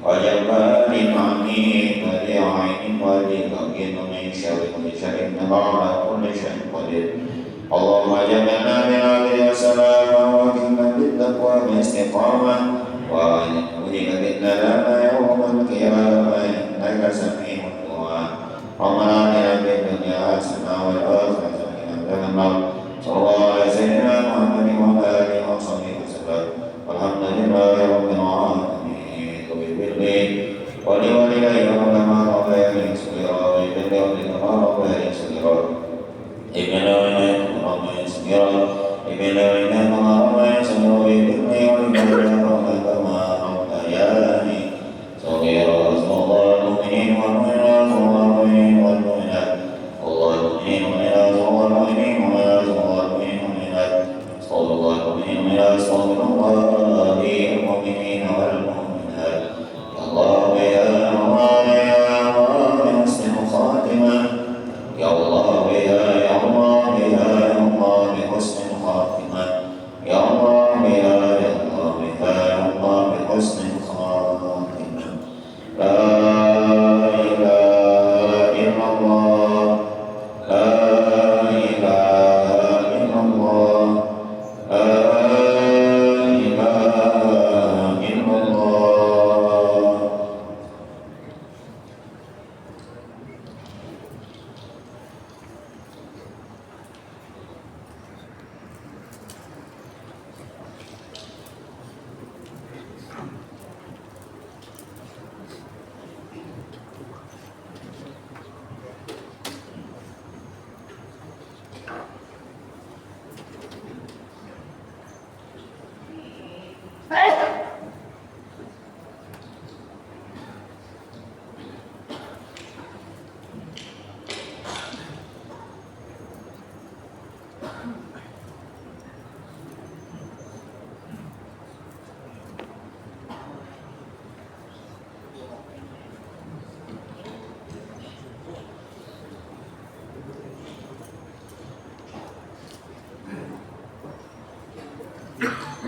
وجبار عنيد وذي عين وذي بغي من شر كل شر إنه على كل شيء قدير اللهم جعلنا من عبد السلام وكنا بالتقوى باستقامة وأجعلنا بالدلالة يوم القيامة إنك سميع الدعاء ربنا آتنا في الدنيا حسنة والآخرة حسنة وقنا صلى الله على سيدنا محمد وعلى آله وصحبه وسلم والحمد لله رب العالمين وبالبر ولوالدي ولما ربياني صغيرا وبالبر ولما ربياني صغيرا إبنا ربياني صغيرا إبنا ربياني صغيرا وبالبر ولما ربياني صغيرا صلى الله المؤمنين والمؤمنات والمؤمنين والمؤمنات الله المؤمنين والمؤمنات الله المؤمنين والمؤمنات الله المؤمنين والمؤمنات صلى الله المؤمنين والمؤمنات صلى الله المؤمنين والمؤمنات يا الله يا الله يا الله بحسن الخاتمة يا الله يا الله يا الله بحسن الخاتمة يا الله يا الله يا الله بحسن الخاتمة لا إله إلا الله لا إله إلا الله لا إله إلا الله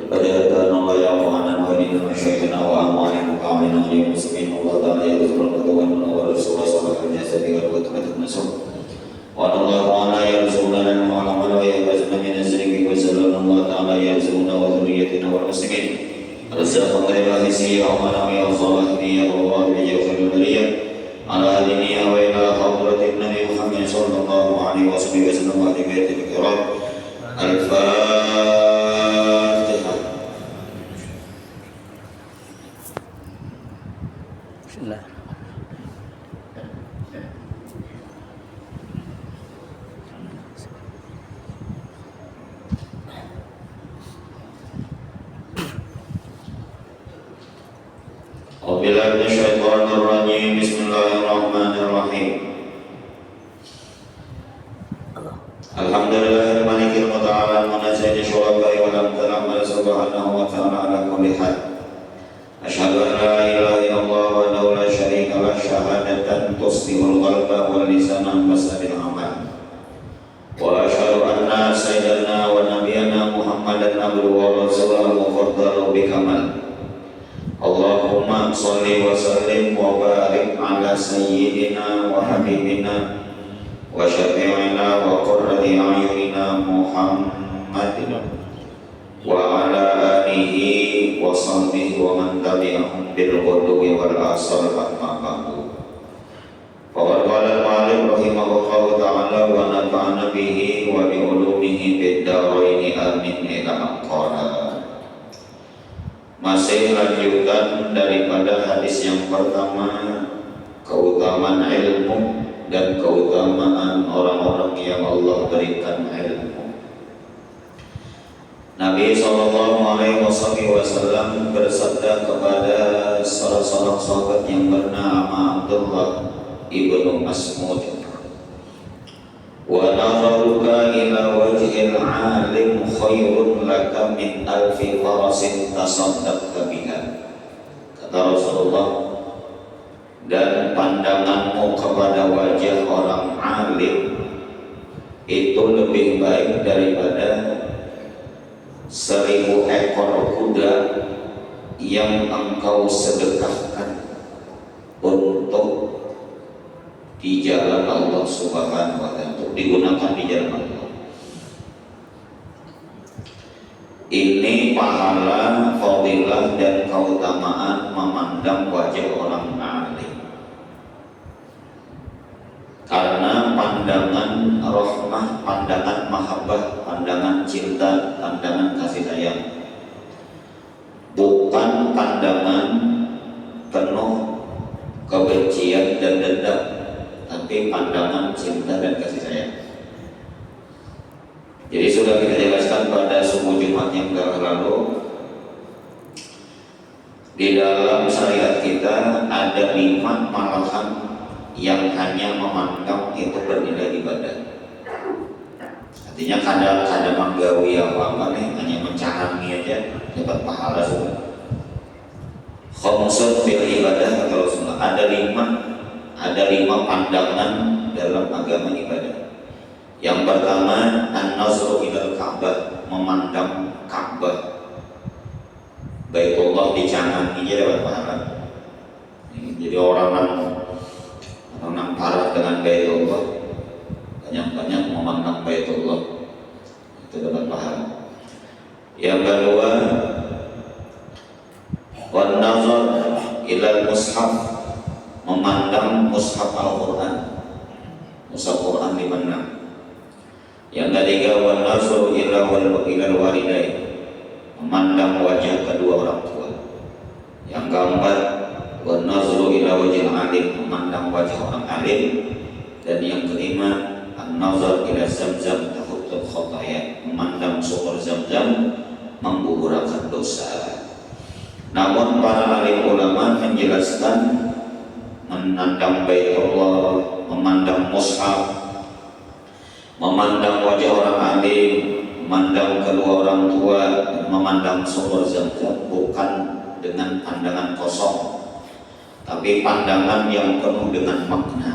Pada Allah yang Muhammad wa inna masyaikhina wa amwalina wa amina wa muslimin Allah ta'ala ya Rasulullah wa Rasulullah sallallahu alaihi wasallam wa tumatuk nasum wa Allah ta'ala ya Rasulullah wa alamana wa ya bazna min azriki wa sallallahu Allah ta'ala ya Rasulullah wa dhuriyatina wa muslimin Rasulullah wa hisi wa amana wa ya Zalahini ya Allah wa ya khalil bariyah ala adini wa ila hadratin Nabi Muhammad sallallahu alaihi wasallam wa alihi wa kiram al-Fatihah. Bismillah. Auzubillahi minasyaitonir rajim. Bismillahirrahmanirrahim. Alhamdulillahil malikil muta'al munazzil syurabai wa lam ta'ala subhanahu wa ta'ala ala kulli hal. Asyhadu an la ilaha illallah wa la syarika lah syahadatan tusbihul qalba wal lisana basabil amal. Wa asyhadu anna sayyidana wa nabiyyana Muhammadan abduhu wa rasuluhu faddalu bikamal. Allahumma shalli wa sallim wa barik ala sayyidina wa habibina wa syafi'ina wa qurrati a'yunina Muhammadin wa ala alihi wa sahbihi wa man tabi'ahum bil ghudwi wal asal amma ba'du. Faqad qala al-ma'alif rahimahullahu ta'ala wa nafa'ana bihi wa bi ulumihi bid daraini amin ila qala. Masih lanjutan daripada hadis yang pertama, keutamaan ilmu dan keutamaan orang-orang yang Allah berikan ilmu. Nabi SAW bersabda kepada salah seorang sahabat yang bernama Abdullah ibnu Mas'ud, wa nadharuka ila wajhil alim khairun laka min alfi farasin tasaddaqta biha. Kata Rasulullah, dan pandanganmu kepada wajah orang alim itu lebih baik daripada 1000 ekor kuda yang engkau sedekahkan. untuk di jalan Allah Subhanahu wa Ta'ala, untuk digunakan di jalan Allah. Ini pahala, fadilah dan keutamaan memandang wajah orang alim. Karena pandangan rahmah, pandangan mahabbah, pandangan cinta, pandangan kasih sayang, bukan pandangan penuh kebencian dan dendam, tapi pandangan cinta dan kasih sayang. Jadi sudah kita jelaskan pada subuh Jumat yang lalu, di dalam syariat kita ada 5 malahan yang hanya memandang itu bernilai ibadah. Artinya kadang-kadang menggawi apa nih, hanya mencahangi aja dapat pahala semua. Khamsun bil ibadah kata Rasulullah, ada 5 pandangan dalam agama ibadah. Yang pertama, an-nazru ilal Ka'bah, memandang Ka'bah, Baitullah dicanangi aja dapat pahala. Jadi orang yang parah dengan Baitullah, banyak-banyak memandang Baitullah, itu dapat pahala. Yang kedua, wan nazar ilal mushaf, memandang mushaf Al-Quran, mushaf Quran dimandang. Yang ketiga, wan nazar ilal walidain, memandang wajah kedua orang tua. Yang keempat, wan nazar ila wajhil alim, memandang wajah orang alim. Dan yang kelima, an-nazar ila Zamzam tahuttul khotaya, memandang sumur Zamzam menggugurkan dosa. Namun para alim ulama menjelaskan memandang Baitullah, memandang mushaf, memandang wajah orang alim, memandang kedua orang tua, memandang sumur Zamzam bukan dengan pandangan kosong, tapi pandangan yang penuh dengan makna.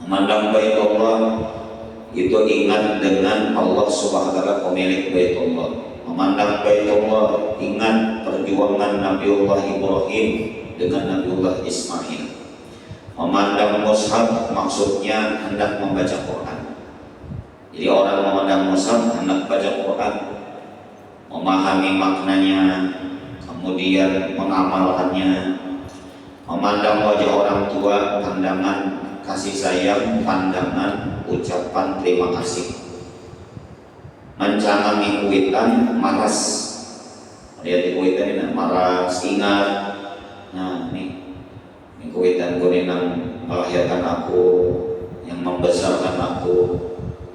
Memandang Baitullah itu ingat dengan Allah Subhanahu wa Ta'ala, pemilik Baitullah. Memandang Baitullah ingat perjuangan Nabiullah Ibrahim dengan Nabiullah Ismail. Memandang mushaf maksudnya hendak membaca Quran. Jadi orang memandang mushaf hendak baca Quran, memahami maknanya, kemudian mengamalkannya. Memandang wajah orang tua, pandangan kasih sayang, pandangan ucapan terima kasih. Mencanangi kuitan, maras. Lihat di kuitan ini, maras, ingat. Nah ini kuitan kuninang melahirkan aku, yang membesarkan aku,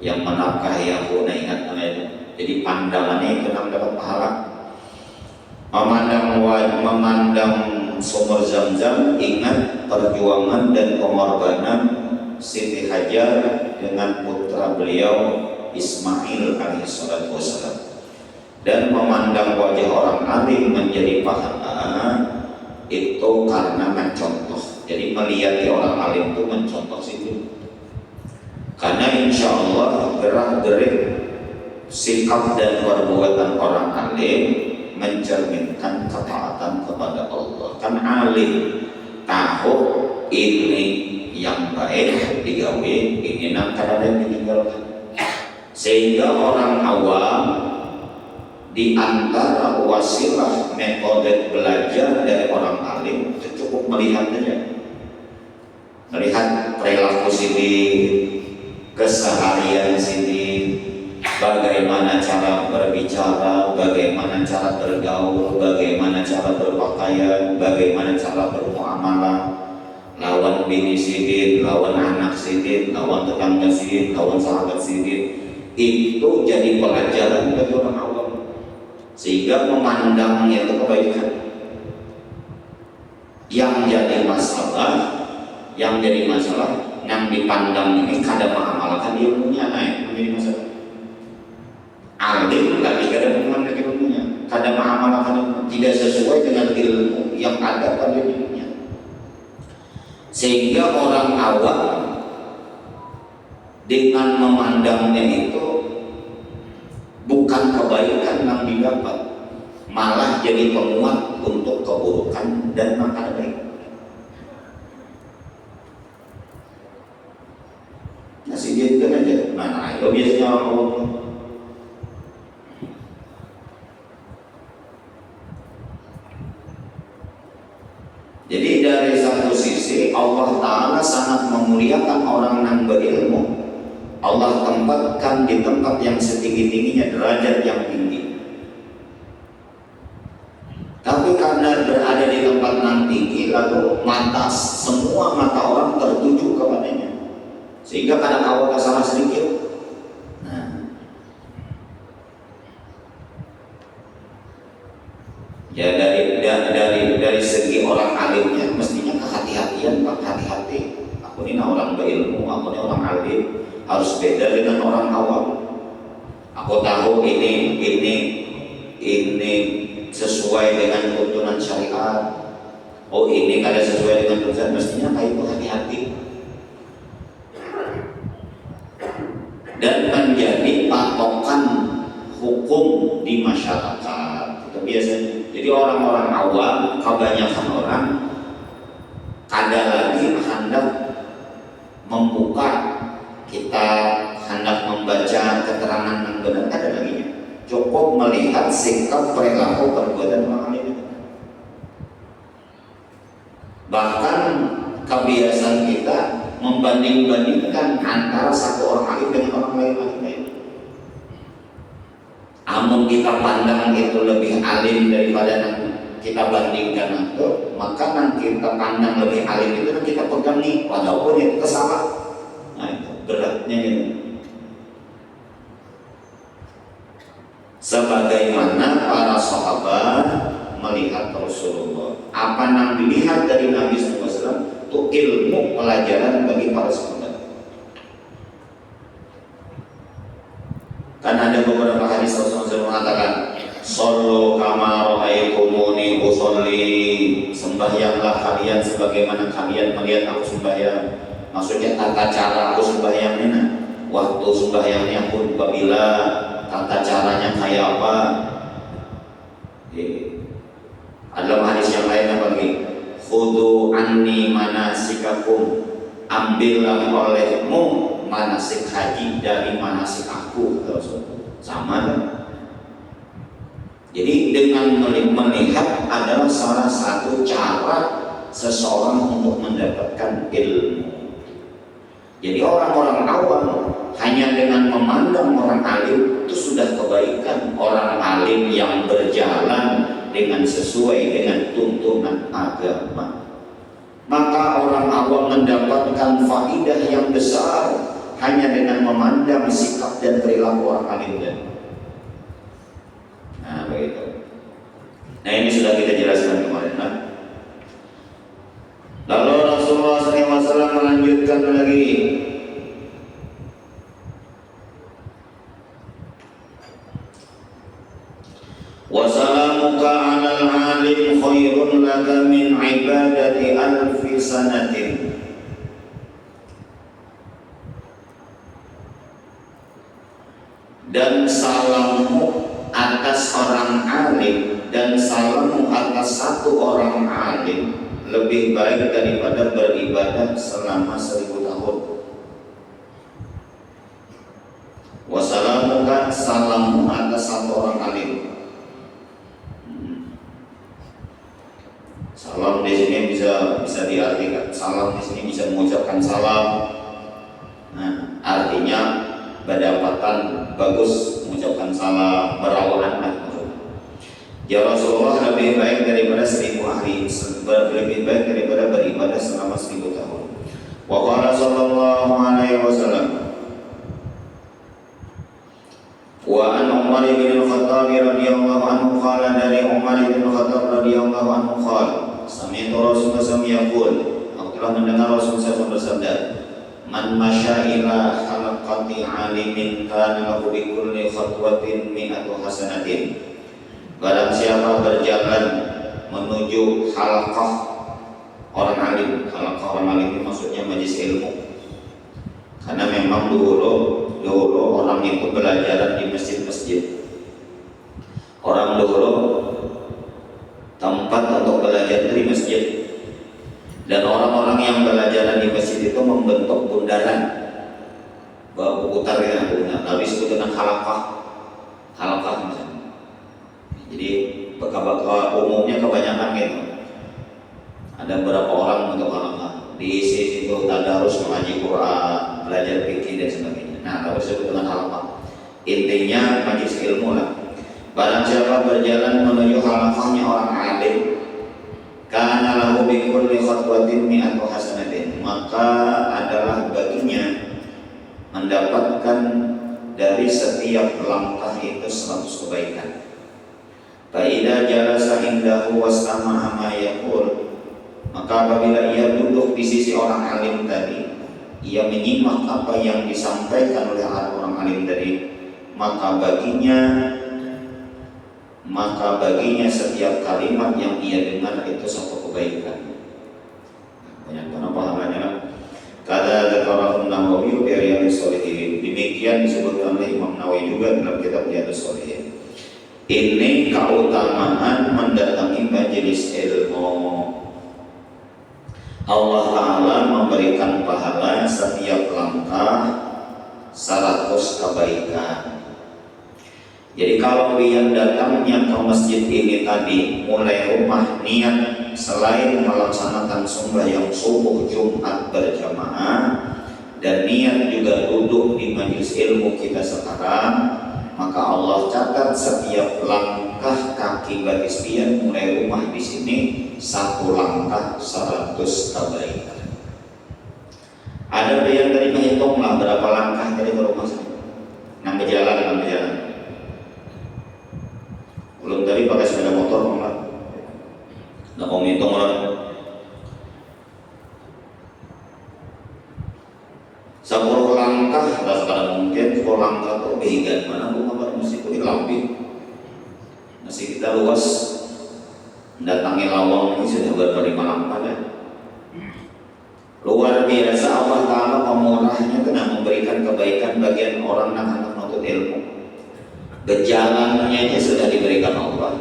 yang menafkahi aku. Nah ingat mana itu. Jadi pandangannya itu dapat pahala. Memandang sumur Zamzam, ingat perjuangan dan pengorbanan Siti Hajar dengan putra beliau Ismail alaihissalatu wassalam. Dan memandang wajah orang alim menjadi pahala itu karena mencontoh. Jadi melihat orang alim itu mencontoh situ. Karena insya Allah gerak-gerik sikap dan perbuatan orang alim mencerminkan ketaatan kepada Allah. Kan alim tahu ini yang baik digawe, ini nang kadang ditinggalkan. Sehingga orang awam di antara wasilah metode belajar dari orang alim itu cukup melihat saja, melihat perilaku sini, keseharian sini, bagaimana cara berbicara, bagaimana cara bergaul, bagaimana cara berpakaian, bagaimana cara bermuamalah, lawan bini sidin, lawan anak sidin, lawan tetangga sidin, lawan sahabat sidin. Itu jadi pelajaran bagi orang awam, sehingga memandangnya itu kebaikan. Yang jadi masalah yang dipandang ini kadang mengamalkan ilmunya, naik menjadi masalah. Alim tapi kadang memandang ilmunya, kadang mengamalkan tidak sesuai dengan ilmu yang ada pada dirinya, sehingga orang awam dengan memandangnya itu bukan kebaikan yang didapat, malah jadi penguat untuk keburukan dan maka baik. Jadi dari satu sisi Allah Ta'ala sangat memuliakan orang yang berilmu. Allah tempatkan di tempat yang setinggi-tingginya, derajat yang tinggi. Tapi karena berada di tempat yang tinggi, lalu semua mata orang tertuju kepadanya, sehingga kadang awal salah sedikit. Ya dari segi orang alimnya mestinya kehati-hatian, Pak, hati-hati. Aku ini orang berilmu, aku ini orang alim, harus beda dengan orang awam. Aku tahu ini sesuai dengan tuntunan syariat. Oh, ini kada sesuai dengan tuntunan, mestinya kayak itu hati-hati. Dan menjadi patokan hukum di masyarakat itu biasanya. Jadi orang-orang awam, kebanyakan orang kada lagi hendak membuka, kita hendak membaca keterangan yang benar, kada lagi. Cukup melihat sikap, perilaku, perbuatan orang itu. Bahkan kebiasaan kita membanding-bandingkan antara satu orang alim dengan orang lain. Amun kita pandang itu lebih alim daripada yang kita bandingkan itu, maka yang kita pandang lebih alim itu yang kita pegang nih, walaupun itu salah. Nah itu beratnya itu. Sebagaimana para sahabat melihat Rasulullah, apa yang dilihat dari Nabi SAW itu ilmu pelajaran bagi para sahabat. Karena ada beberapa hadis Rasulullah mengatakan, "Shallu kama ra'aitumuni usolli." Sembahyanglah kalian sebagaimana kalian melihat aku sembahyang. Maksudnya tata cara aku sembahyangnya, waktu sembahyangnya pun apabila, tata caranya kayak apa. Dalam hadis yang lainnya lagi, "Khudhu anni manasikakum." Ambillah olehmu manasik haji dari manasik aku, sama kan? Jadi dengan melihat adalah salah satu cara seseorang untuk mendapatkan ilmu. Jadi orang-orang awam hanya dengan memandang orang alim itu sudah kebaikan. Orang alim yang berjalan dengan sesuai dengan tuntunan agama, maka orang awam mendapatkan faidah yang besar hanya dengan memandang sikap dan perilaku orang alim. Nah begitu. Nah ini sudah kita jelaskan kemarin. Lalu Rasulullah SAW melanjutkan lagi, "Wasalamuka 'alal 'alim khairun laka min ibadati alfi sanatin." Dan salammu atas orang alim dan salammu atas satu orang alim lebih baik daripada beribadah selama 1000 tahun. Wassalamuka, salammu atas satu orang alim. Salam di sini bisa diartikan, salam di sini bisa mengucapkan salam. Nah, artinya berdapatan bagus mengucapkan salam, berawalan. Ya Rasulullah, lebih baik daripada 1000 hari, lebih baik daripada beribadah selama 1000 tahun. Wa qala sallallahu alaihi wasallam, wa an Umar bin Al-Khattab radhiyallahu anhu qala, dari Umar bin Al-Khattab radhiyallahu anhu qala, sami'tu Rasulullah SAW yaqul, aku telah mendengar Rasulullah SAW bersabda, man masya ila halaqati alimin kana lahu bi kulli khatwatin mi'atu hasanatin. Barang siapa berjalan menuju halaqah orang alim, halaqah orang alim itu maksudnya majelis ilmu. Karena memang dulu orang itu belajar di masjid-masjid. Orang dulu tempat untuk belajar di masjid. Dan orang-orang yang belajar di masjid itu membentuk bundaran, berputar ya, lalu disebut dengan halaqah misalnya. Jadi umumnya kebanyakan gitu. ada beberapa orang untuk halaqah diisi situ tadarus, mengaji Quran, belajar fikih dan sebagainya. Nah, kalau disebut dengan halaqah, intinya majelis ilmu lah. Barang siapa berjalan menuju halaqahnya orang alim, kana lahu bi kulli khatwatin mi'atu hasanatin, maka adalah baginya mendapatkan dari setiap langkah itu 100 kebaikan. Fa idza jalasa indahu wastama'a ma yaqul, maka apabila ia duduk di sisi orang alim tadi, ia menyimak apa yang disampaikan oleh orang alim tadi, maka baginya setiap kalimat yang ia dengar itu satu kebaikan. Banyak pahalanya. Kata Dzakarahun Nawawi fi Riyadhus Shalihin, demikian disebutkan oleh Imam Nawawi juga dalam kitab Riyadhus Shalihin. Ini keutamaan mendatangi majelis ilmu. Allah Ta'ala memberikan pahala setiap langkah 100 kebaikan. Jadi kalau yang datangnya ke masjid ini tadi mulai rumah niat selain melaksanakan sembahyang subuh Jumat berjamaah dan niat juga duduk di majelis ilmu kita sekarang, maka Allah catat setiap langkah kaki baris pian mulai rumah di sini 1 langkah 100 kebaikan. Ada yang tadi menghitunglah berapa langkah dari ke rumah saya. Nang berjalan. Belum tadi pakai sepeda motor enggak? Nggak mau ngitung lah. 10 langkah, tidak sekarang mungkin 10 langkah itu behigan mana bu kabar mesti itu lebih. Masih kita luas mendatangi lawang ini sudah berapa 5 langkah ya. Luar biasa Allah Ta'ala pemurahnya kena memberikan kebaikan bagian orang yang anak menuntut ilmu. Berjalannya sudah diberikan Allah,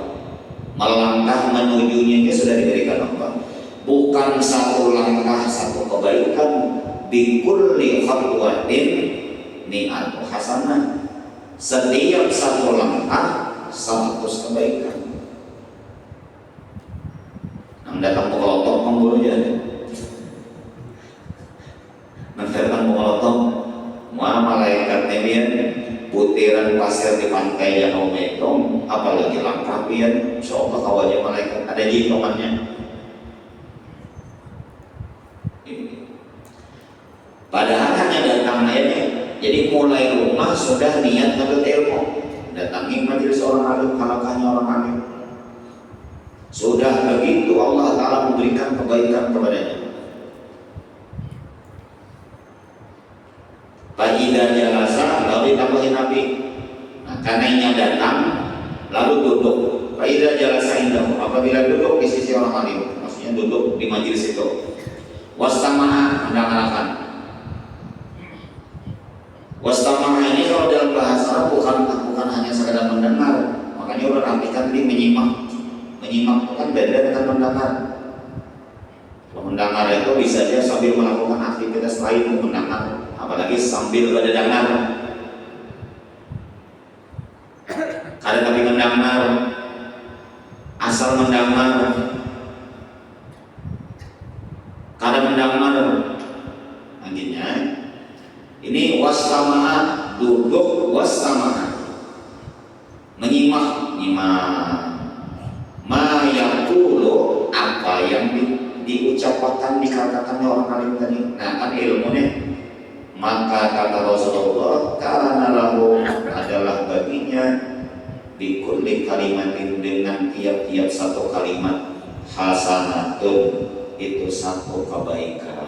melangkah menujunya sudah diberikan Allah. Bukan 1 langkah 1 kebaikan, bikulli khatwatin mi'atu hasanah, setiap 1 langkah 100 kebaikan. Nang datang pekelotok pemburu aja, nang datang pekelotok mua malaikat nebian butiran pasir di pantai yang metong, apalagi langkah pian, insyaallah kawaja malaikat ada hitungannya. Padahal hanya datang aja, jadi mulai rumah sudah niat ngambil ilmu, datangi majelis orang alim, halaqahnya orang alim. Sudah begitu Allah Ta'ala memberikan kebaikan kepadanya. Fa'idha jalasa, lalu ditambahin Nabi. Nah, karena ini datang, lalu duduk. Fa'idha jalasa indahu, apabila duduk di sisi orang alim, maksudnya duduk di majelis itu. Wastama'a, mendengarkan. Wastama'a ini kalau dalam bahasa bukan hanya sekedar mendengar, makanya udah artikan tadi menyimak. Menyimak itu kan beda dengan mendengar. Mendengar itu bisa saja sambil melakukan aktivitas lain mendengar, apalagi sambil berdengar. Kadang tapi mendengar, asal mendengar, kadang mendengar. Akhirnya ini wastama'a, duduk wastama'a, menyimak, ma yaqulu, apa yang diucapkan dikatakan orang alim tadi. Nah kan ilmunya. Maka kata Rasulullah, karena lahu, adalah baginya bikulli kalimatin, dengan tiap-tiap 1 kalimat, hasanatun, itu 1 kebaikan.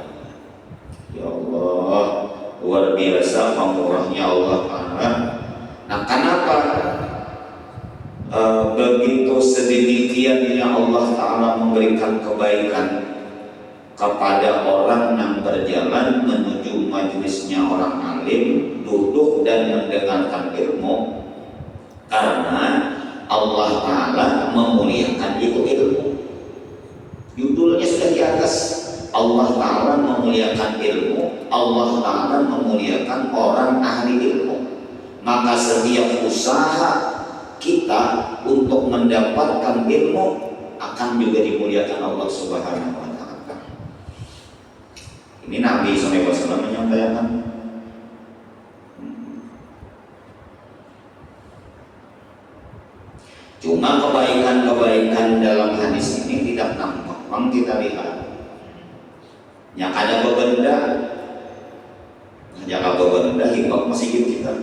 Ya Allah, luar biasa pemurahnya Allah Ta'ala. Nah kenapa begitu sedemikiannya Allah Ta'ala memberikan kebaikan kepada orang yang berjalan menuju majelisnya orang alim, duduk dan mendengarkan ilmu? Karena Allah Ta'ala memuliakan itu ilmu. Judulnya sudah di atas, Allah Ta'ala memuliakan ilmu, Allah Ta'ala memuliakan orang ahli ilmu. Maka setiap usaha kita untuk mendapatkan ilmu akan juga dimuliakan Allah Subhanahu wa Ta'ala. Ini Nabi SAW menyampaikan. Cuma kebaikan-kebaikan dalam hadis ini tidak nampak. Memang kita lihat yang ada benda, jaga benda hibak masih kita.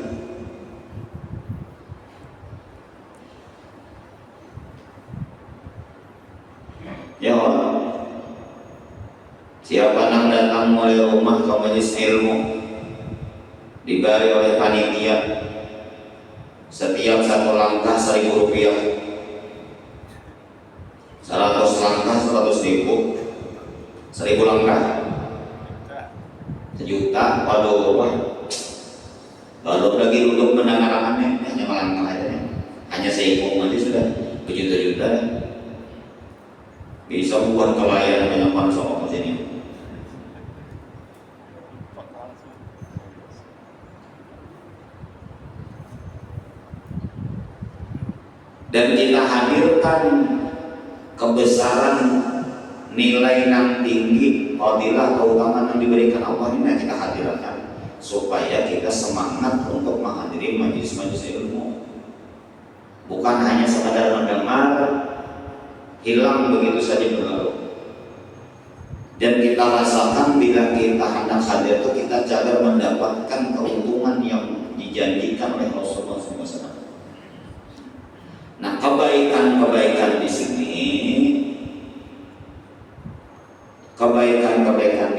Ya Allah, siapa yang datang mulai rumah ke majelis ilmu diberi oleh panitia setiap satu langkah 1.000 rupiah, 100 langkah 100.000, 1.000 langkah 1 juta. Waduh, belum lagi untuk mendengarkannya, hanya melangkah aja, hanya seikung aja sudah berjuta-juta. Bisa buat kelayan banyak manusia di sini. Dan kita hadirkan kebesaran nilai yang tinggi, fadilah, keutamaan yang diberikan Allah ini kita hadirkan supaya kita semangat untuk menghadiri majelis-majelis ilmu. Bukan hanya sekadar mendengar, hilang begitu saja berlalu. Dan kita rasakan bila kita hendak hadir itu kita jaga mendapatkan keuntungan yang dijanjikan oleh Rasulullah SAW. Nah, kebaikan-kebaikan di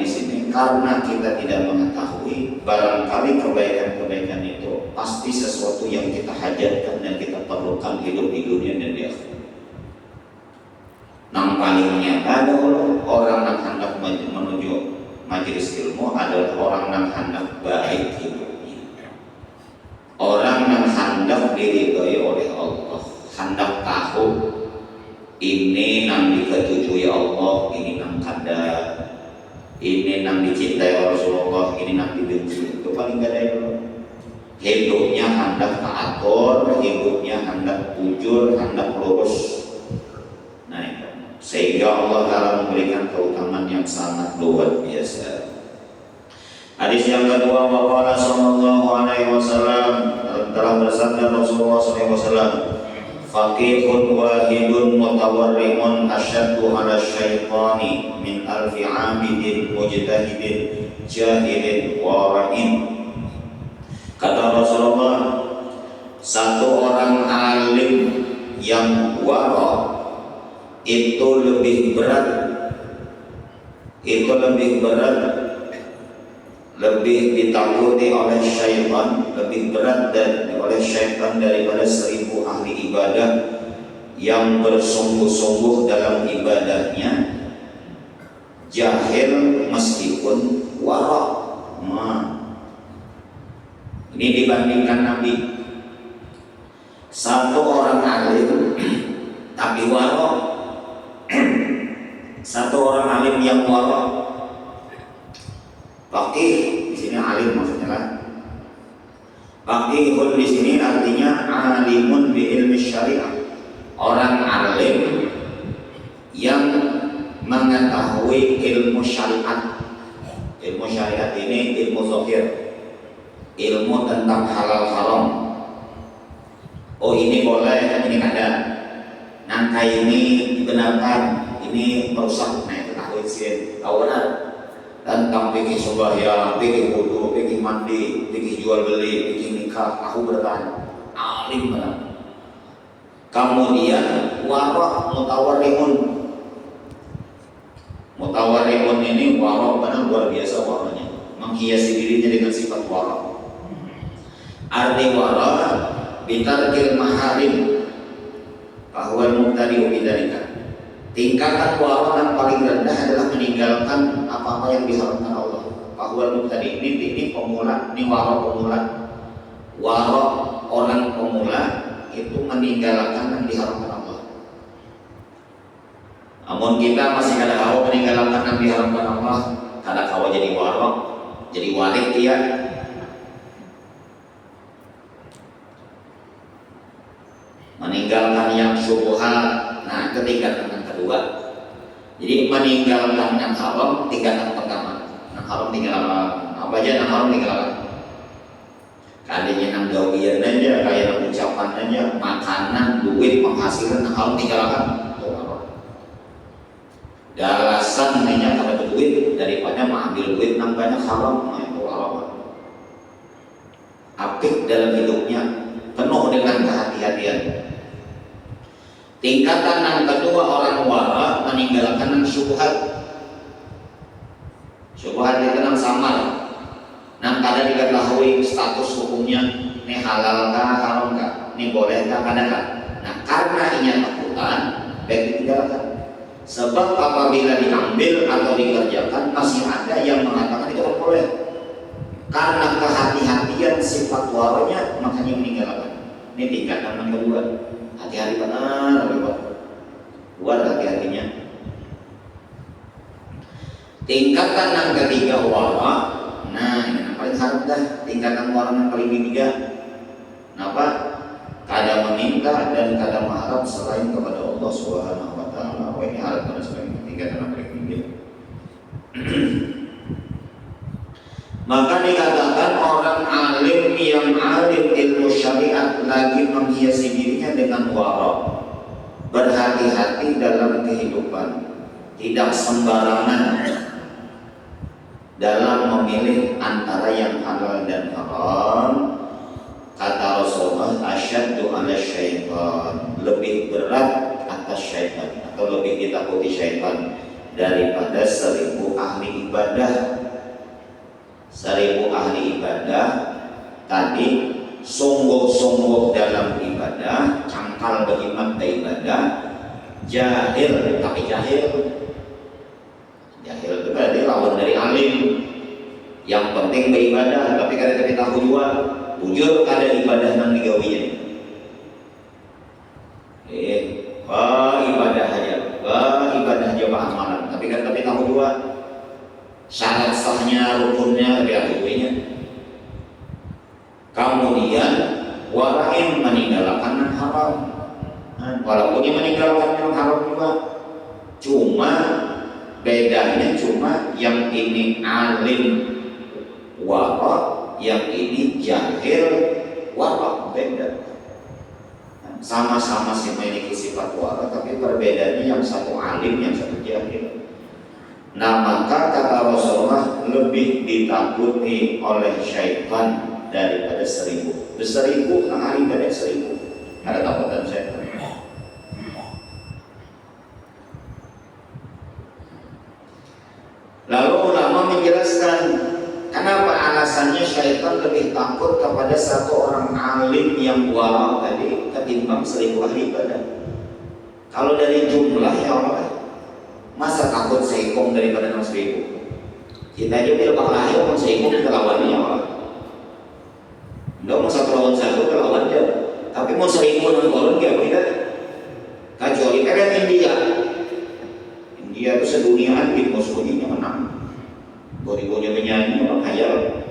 sini, karena kita tidak mengetahui, barangkali kebaikan-kebaikan itu pasti sesuatu yang kita hajatkan dan kita perlukan hidup di dunia dan di akhirat. Yang paling nyata adalah orang yang hendak menuju majelis ilmu adalah orang yang hendak baik hidupnya, orang yang hendak diridhoi oleh Allah, hendak tahu ini yang diketujui Allah, ini yang kadar, ini yang dicintai Rasulullah, ini yang dibenci. Itu paling gak ada itu. Hidupnya hendak teratur, hidupnya hendak jujur, hendak lurus. Nah itu, sehingga Allah Ta'ala memberikan keutamaan yang sangat luar biasa. Hadis yang kedua, waqala sallallahu alaihi wasallam, telah bersabda Rasulullah SAW, faqihun wahidun mutawarrimun asyaddu ala syaitani min alfi abidin mujtahidin jahilin wara'in. Kata Rasulullah, satu orang alim yang wara itu lebih berat, lebih ditakuti oleh syaitan, lebih berat oleh syaitan daripada 1.000 ahli ibadah yang bersungguh-sungguh dalam ibadahnya, jahil meskipun wara. Ini dibandingkan Nabi. Satu orang alim tapi wara, satu orang alim yang wara. Faqih di sini alim maksudnya kan. Faqihun di sini artinya alimun bi ilmi syariah. Orang alim yang mengetahui ilmu syariat. Ilmu syariat ini ilmu zahir, ilmu tentang halal haram. Oh ini boleh, ini ada. Nangka ini dibenarkan, ini merusak. Nah itu tahu sih, tahu benar. Tentang fikih sembahyang, fikih wudu, fikih mandi, fikih jual beli, fikih nikah, tahu benar. Alim benar. Kemudian wara mutawarrimun. Mutawarrimun ini wara benar luar biasa warnanya, menghiasi dirinya dengan sifat wara. Arti wara bitarkil maharim bahwa mubtadi'u bidzalika. Tingkatan wara yang paling rendah adalah meninggalkan apa-apa yang diharamkan Allah. Bahwa mubtadi' ini pemula, ini wara pemula. Wara orang pemula itu meninggalkan yang diharamkan Allah. Namun kita masih ada hawa meninggalkan yang diharamkan Allah, kada hawa jadi wara, jadi walik dia. Meninggalkan yang syubhat. Nah, itu tingkatan yang kedua. Jadi meninggalkan yang haram tingkatan pertama. Yang haram tinggalkan. Apa aja nang haram tinggalkan. Kalinya nang gawian aja, kayak nang ucapan aja, makanan, duit, penghasilan nang haram tinggalkan. Itu haram. Alasan nanya pada duit daripada mengambil duit nang banyak haram, nah itu haram. Apik dalam hidupnya penuh dengan kehati-hatian. Tingkatan yang kedua orang wara meninggalkan yang syubhat. Syubhat itu yang samar. Nang kada diketahui status hukumnya, ini halal kah, haram kah, ini boleh kah, kada kah. Nah karena ini takutan, baik ditinggalkan. Sebab apabila diambil atau dikerjakan masih ada yang mengatakan itu boleh. Karena kehati-hatian sifat waranya makanya meninggalkan. Ini tingkatan yang kedua. Hati-hati benar, buat hati-hatinya. Tingkatan yang ketiga wara. Nah ini yang paling harap dah. Tingkatan wara yang paling ketiga. Kenapa? Kada meminta dan kada mengharap selain kepada Allah Subhanahu Wa Taala. Wah ini harap pada sebagai tingkatan yang paling tinggi. Maka dikatakan orang alim yang alim ilmu syariat lagi menghiasi dirinya dengan wara, berhati-hati dalam kehidupan, tidak sembarangan dalam memilih antara yang halal dan haram. Kata Rasulullah, asyaddu ala syaitan, lebih berat atas syaitan atau lebih ditakuti syaitan daripada 1000 ahli ibadah. 1000 ahli ibadah tadi sungguh-sungguh dalam ibadah, cangkal berkhidmat di ibadah, jahil tapi jahil itu berarti lawan dari alim. Yang penting beribadah tapi kada tahu juga bujur kada ibadah nang digawinya. Ibadah aja amalan tapi kada tahu juga syarat sahnya, rukunnya, biaya. Kemudian warain meninggalkan yang haram. Walaupun dia meninggalkan yang haram juga, cuma bedanya yang ini alim wara, yang ini jahil wara, beda. Sama-sama sih memiliki sifat wara, tapi perbedaannya yang satu alim, yang satu jahil. Nah maka kata Rasulullah lebih ditakuti oleh syaitan daripada 1000. 1000 ahli dari 1000 ada takutan syaitan. Lalu ulama menjelaskan kenapa alasannya syaitan lebih takut kepada satu orang alim yang wara tadi ketimbang 1000 ahli ibadah. Kalau dari jumlah ya Allah, masa takut seikong daripada 1000? Kita aja bila lahir pun seikong kita lawannya ya Allah. Nggak mau satu lawan satu kita lawan aja. Tapi mau 1000 nang turun ya kita. Kecuali kalian India itu sedunia adil, musuhnya menang. Boribonya menyanyi orang khayal.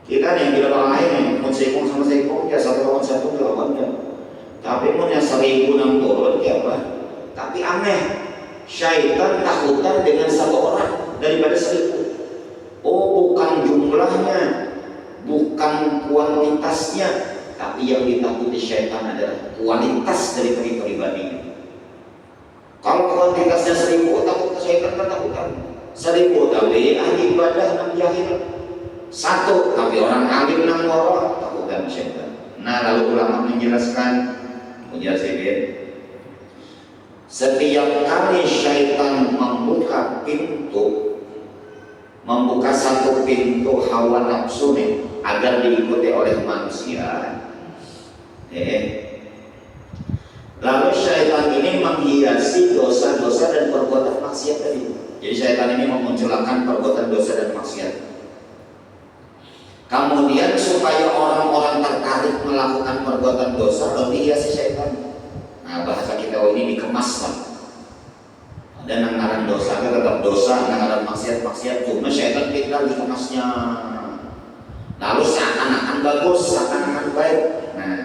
Kita yang bila lahir mau seikong sama seikong ya satu lawan satu kita lawan aja. Tapi mau yang 1000 nang turun ya Allah. Tapi aneh, syaitan takutan dengan satu orang daripada 1000. Oh bukan jumlahnya, bukan kuantitasnya, tapi yang ditakuti syaitan adalah kualitas dari pribadinya. Kalau kuantitasnya 1000, takut syaitan ketakutan. 1000 tapi ahli ibadah nang jahil. 1 tapi orang alim nang wara, takutan syaitan. Nah lalu ulama menjelaskan, setiap kali syaitan membuka satu pintu hawa nafsu nih agar diikuti oleh manusia, lalu syaitan ini menghiasi dosa-dosa dan perbuatan maksiat tadi. Jadi syaitan ini memunculkan perbuatan dosa dan maksiat. Kemudian supaya orang-orang tertarik melakukan perbuatan dosa, lalu dihiasi syaitan. Nah bahasa kita ini dikemas lah. Dan ngaran dosa tetap dosa, ngaran maksiat cuma syaitan tinggal dikemasnya. Lalu seakan-akan bagus, seakan-akan baik. Nah,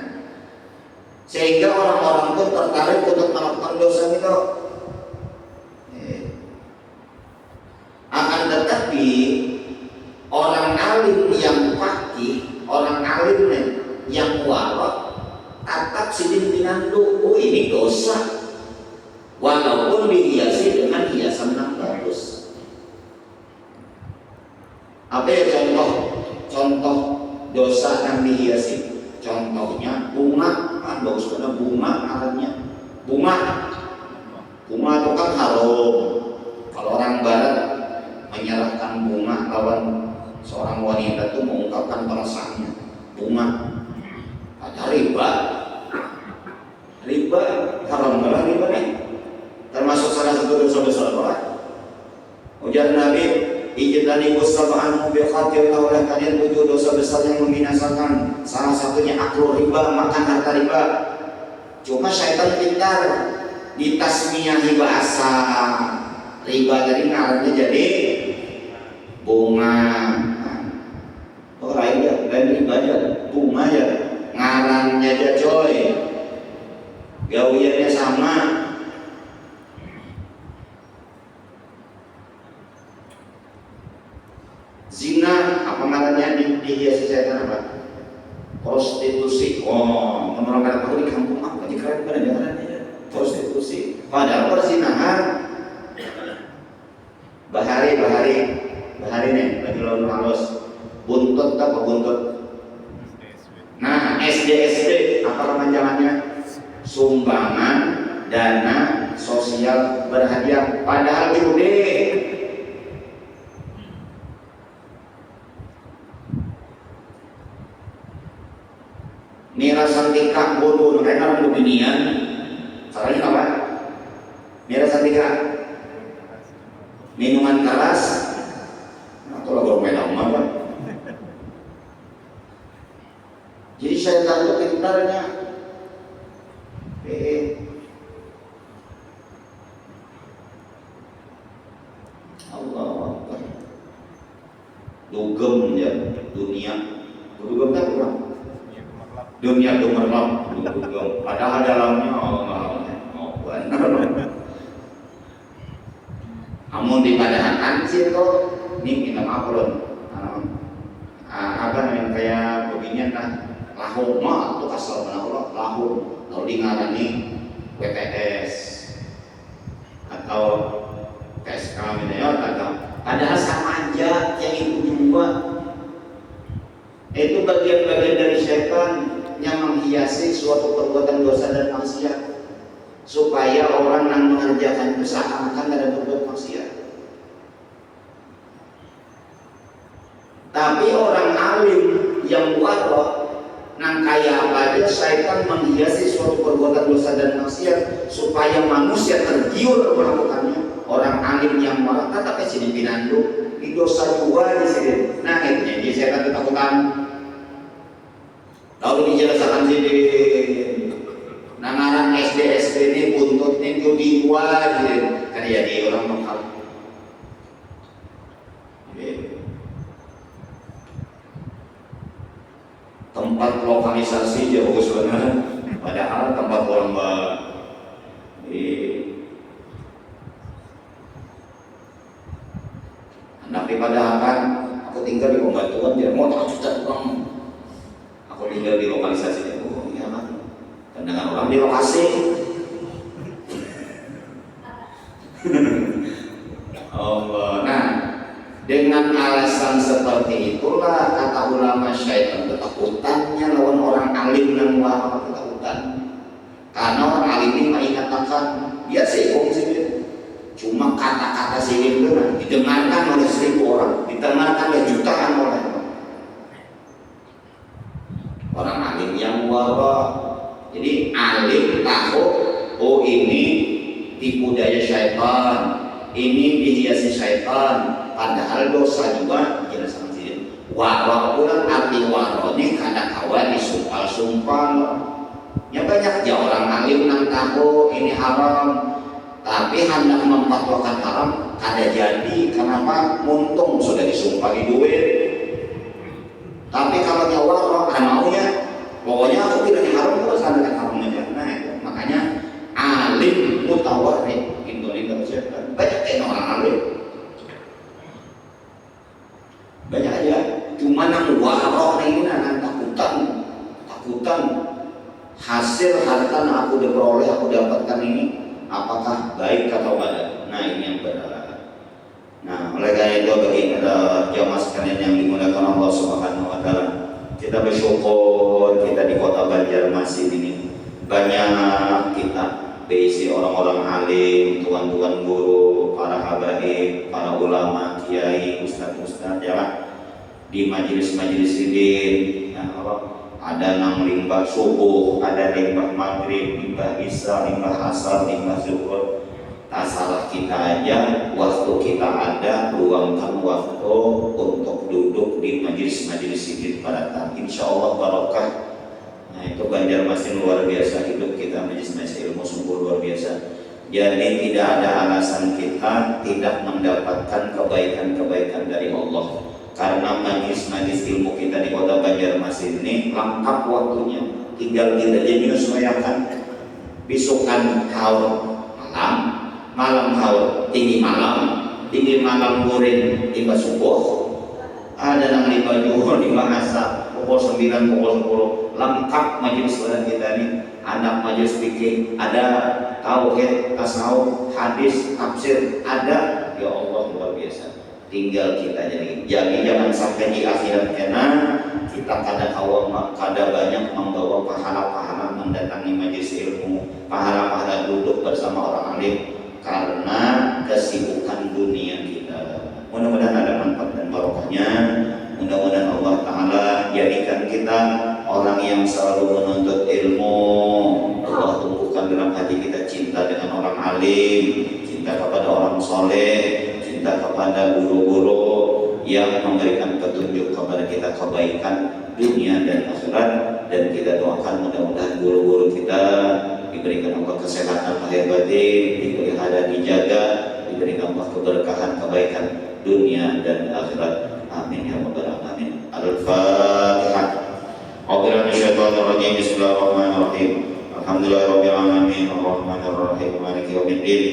sehingga orang-orang pun tertarik untuk melakukan dosa itu. walaupun dihiasi dengan hiasan yang bagus. Apa ya contoh dosa yang dihiasi? Contohnya bunga, kan bagus karena bunga alatnya. Bunga itu kan harum. Kalau orang barat menyerahkan bunga lawan seorang wanita itu mengungkapkan perasaannya. Bunga, ada riba haram banget riba nih. Termasuk salah satu dosa besar. Ujar Nabi, ijtanibus sab'an mubiqatin, oleh kalian 7 dosa besar yang membinasakan. Salah satunya aklu riba, makan harta riba. Cuma syaitan pintar ditasmiyahi bahasa riba tadi ngarannya jadi bunga. Oh lain riba aja, bunga ya ngarannya aja coy. Gawiannya sama. Zina apa ngarannya dihiasi setan apa? Prostitusi. Oh, menurut aku di kampung apa? Di keren ngarannya prostitusi. Padahal perzinahan bahari nih lagi lawan halus. Buntut apa buntut? Nah, SD apa kepanjangannya? Sumbangan dana sosial berhadiah, padahal gede. Mira Santika bodoh mereka beginian. Caranya apa? Mira Santika minuman keras. Nah, kalau bermain apa? Jadi saya tahu pintarnya. Allah Akbar. Dugem ya dunia. Dugem tak kurang. Dunia gemerlap. Dugem. Padahal dalamnya benar. Namun di padahal situ ini minta maaf loh. Apa namanya kayak beginian lah. Lahum mah itu asal mana Allah lahum. Kalau di ngarani WTS atau TSK gitu atau padahal sama aja yang itu juga. Itu bagian-bagian dari setan yang menghiasi suatu perbuatan dosa dan maksiat supaya orang yang mengerjakan itu seakan-akan ada berbuat maksiat. Tapi orang alim yang waro nang kaya apa aja syaitan menghiasi suatu perbuatan dosa dan maksiat supaya manusia tergiur melakukannya. Orang alim yang marah kata kasih dipinandu di dosa dua di sini. Nah itu jadi syaitan ketakutan. Lalu dijelaskan sini nangaran SD ini buntut ini judi dua gitu. Kan jadi orang menghal. Tempat lokalisasi jauh sebenarnya, padahal tempat orang tapi padahal kan aku tinggal di pembatuan dia mau tak juta uang. Aku tinggal di lokalisasi oh iya kan, dengan orang di lokasi. Allah. Nah, dengan alasan seperti itulah kata ulama syaitan ketakutannya lawan orang alim yang wahab ketakutan. Karena orang alim ini mengatakan dia sibuk sih, cuma kata-kata sihir itu didengarkan oleh 1000 orang, didengarkan oleh jutaan orang. Orang alim yang wahab. Jadi alim tahu oh ini tipu daya syaitan, ini dihiasi syaitan. Padahal dosa juga jelaskan sini. Waro pulang arti waro ini kada kawan disumpal-sumpal. Ya banyak ya orang alim nang tahu ini haram, tapi hendak memfatwakan haram kada jadi. Kenapa? Muntung sudah disumpah di duit. Tapi kalau waro kan maunya, pokoknya aku bilang haram terus ada haram aja. Nah itu makanya alim mutawarrid Indonesia banyak yang orang alim. Banyak aja, cuma nang waro ini nang takutan hasil harta yang aku peroleh aku dapatkan ini apakah baik atau badan. Nah ini yang berat. Nah oleh karena itu bagi jamaah sekalian yang dimuliakan Allah Subhanahu Wa Taala, kita bersyukur kita di kota Banjarmasin ini banyak kita berisi orang-orang alim, tuan-tuan guru, para habaib, para ulama, kiai, ustaz-ustaz ya, di majelis-majelis ini ya, ada nang limbah subuh, ada limbah maghrib, limbah isya, limbah asar, limbah zuhur. Tak salah kita aja, waktu kita ada, luangkan waktu untuk duduk di majelis-majelis ini pada tahun. Insya Allah barokah. Nah itu Banjarmasin luar biasa, hidup kita majelis-majelis ilmu sungguh luar biasa. Jadi tidak ada alasan kita tidak mendapatkan kebaikan-kebaikan dari Allah. Karena majelis-majelis ilmu kita di kota Banjarmasin ini lengkap waktunya. Tinggal kita jadi menyesuaikan. Besokan haul malam, malam haul tinggi malam guring tiba subuh. Ada nang lima juhur, lima asar, pukul 9, pukul 10 lengkap majelis kita ini. Ada majelis fikih, ada tauhid, tasawuf, hadis, tafsir, ada. Ya Allah luar biasa. Tinggal kita jadi jangan sampai di akhirat kena kita kada banyak membawa pahala-pahala mendatangi majelis ilmu, pahala-pahala duduk bersama orang alim karena kesibukan dunia kita. Mudah-mudahan ada manfaat dan barokahnya. Mudah-mudahan Allah Ta'ala jadikan kita orang yang selalu menuntut ilmu. Allah tumbuhkan dalam hati kita cinta dengan orang alim, cinta kepada orang soleh, cinta kepada guru-guru yang memberikan petunjuk kepada kita kebaikan dunia dan akhirat. Dan kita doakan mudah-mudahan guru-guru kita diberikan Allah kesehatan lahir batin, dipelihara, dijaga, diberikan Allah keberkahan kebaikan dunia dan akhirat. Amin ya rabbal alamin. Al-Fatihah. A'udzu minasyaitonir rajim. Bismillahirrahmanirrahim. Alhamdulillahirabbil alamin. Arrahmanirrahim. Maliki yaumiddin.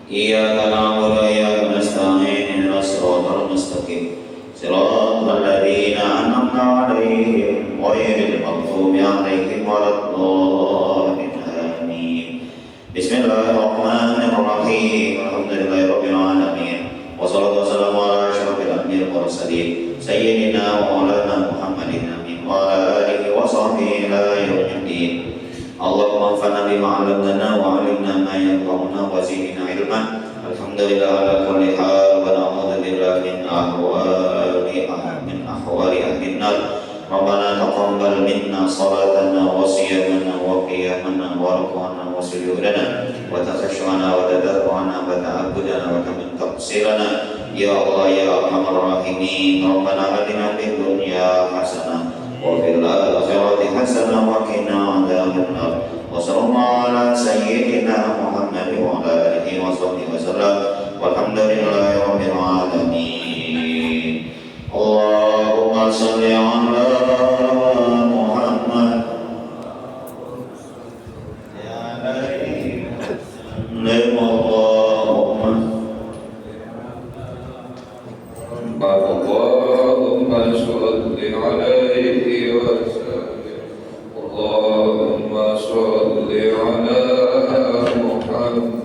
Iyyaka na'budu wa iyyaka nasta'in. Ihdinas siratal mustaqim. Siratal ladzina an'amta 'alaihim ghairil maghdubi 'alaihim waladdallin. Amin. Bismillahirrahmanirrahim. Alhamdulillahirabbil alamin. Wassalatu wassalamu ala asyrafil anbiya'i wal mursalin sayyidina wa maulana Muhammadin amin wa ala alihi wa sahbihi ila yaumiddin. Allahumma anfa'na bima 'allamtana wa 'allimna ma yanfa'una wa zidna ilman. Alhamdulillah ala kulli hal wa na'udzu billahi min ahwali ahli nar. Rabbana taqabbal minna salatana wa siyamana wa qiyamana wa ruk'ana wa sujudana wa takhashwana wa tadarruana wa ta'abbudana wa taqsirana ya Allah ya arhamar rahimin. Rabbana atina fid dunya hasanah wa fil akhirati hasanah wa qina adzabannar. Wa sallallahu ala sayyidina Muhammad wa ala alihi wa sahbihi wasallam. Walhamdulillahi rabbil alamin. Allahumma shalli ala Muhammad ya alaihi Allahumma shalli alaihi wa sallim. Allahumma shalli ala Muhammad